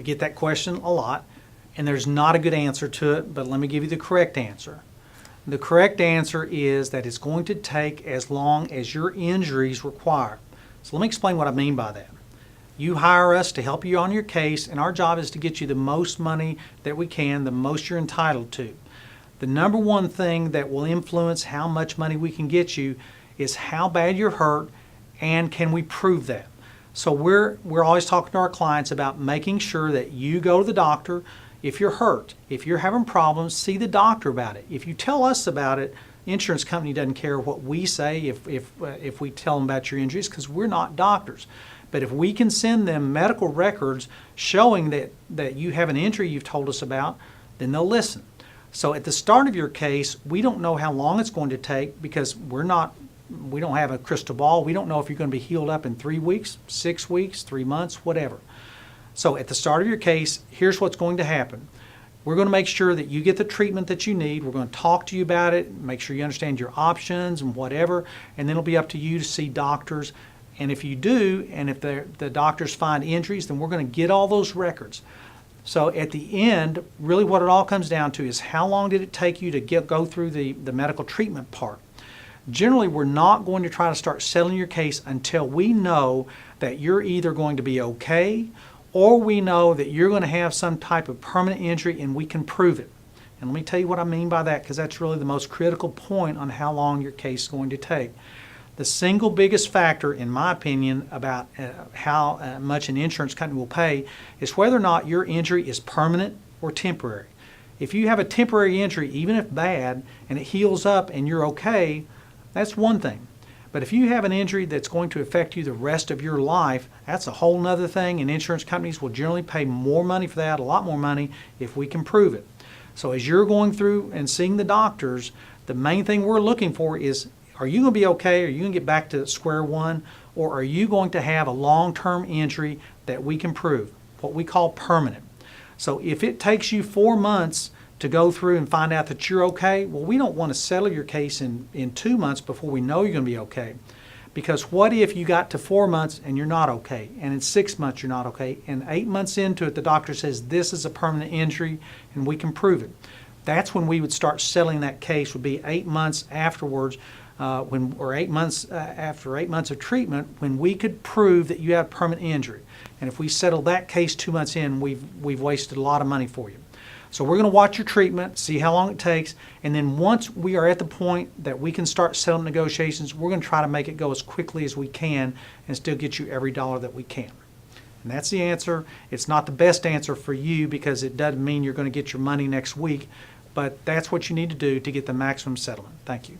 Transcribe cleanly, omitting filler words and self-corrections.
get that question a lot, and there's not a good answer to it, but let me give you the correct answer. The correct answer is that it's going to take as long as your injuries require. So let me explain what I mean by that. You hire us to help you on your case, and our job is to get you the most money that we can, the most you're entitled to. The number one thing that will influence how much money we can get you is how bad you're hurt, and can we prove that. So we're always talking to our clients about making sure that you go to the doctor if you're hurt. If you're having problems, see the doctor about it. If you tell us about it, insurance company doesn't care what we say if we tell them about your injuries, because we're not doctors. But if we can send them medical records showing that you have an injury you've told us about, then they'll listen. So at the start of your case, we don't know how long it's going to take, because we don't have a crystal ball. We don't know if you're going to be healed up in 3 weeks, 6 weeks, 3 months, whatever. So at the start of your case, here's what's going to happen. We're going to make sure that you get the treatment that you need. We're going to talk to you about it, make sure you understand your options and whatever, and then it'll be up to you to see doctors. And if you do, and if the doctors find injuries, then we're going to get all those records. So at the end, really what it all comes down to is how long did it take you to go through the medical treatment part. Generally, we're not going to try to start settling your case until we know that you're either going to be okay, or we know that you're going to have some type of permanent injury and we can prove it. And let me tell you what I mean by that, because that's really the most critical point on how long your case is going to take. The single biggest factor, in my opinion, about how much an insurance company will pay is whether or not your injury is permanent or temporary. If you have a temporary injury, even if bad, and it heals up and you're okay, that's one thing. But if you have an injury that's going to affect you the rest of your life, that's a whole nother thing, and insurance companies will generally pay more money for that, a lot more money, if we can prove it. So as you're going through and seeing the doctors, the main thing we're looking for is, are you going to be okay? Are you going to get back to square one? Or are you going to have a long-term injury that we can prove, what we call permanent? So if it takes you 4 months to go through and find out that you're okay, well, we don't want to settle your case in 2 months before we know you're going to be okay. Because what if you got to 4 months and you're not okay, and in 6 months you're not okay, and 8 months into it the doctor says this is a permanent injury and we can prove it? That's when we would start settling that case, would be 8 months afterwards, or 8 months after 8 months of treatment, when we could prove that you have permanent injury. And if we settle that case 2 months in, we've wasted a lot of money for you. So we're going to watch your treatment, see how long it takes, and then once we are at the point that we can start settlement negotiations, we're going to try to make it go as quickly as we can and still get you every dollar that we can. And that's the answer. It's not the best answer for you, because it doesn't mean you're going to get your money next week, but that's what you need to do to get the maximum settlement. Thank you.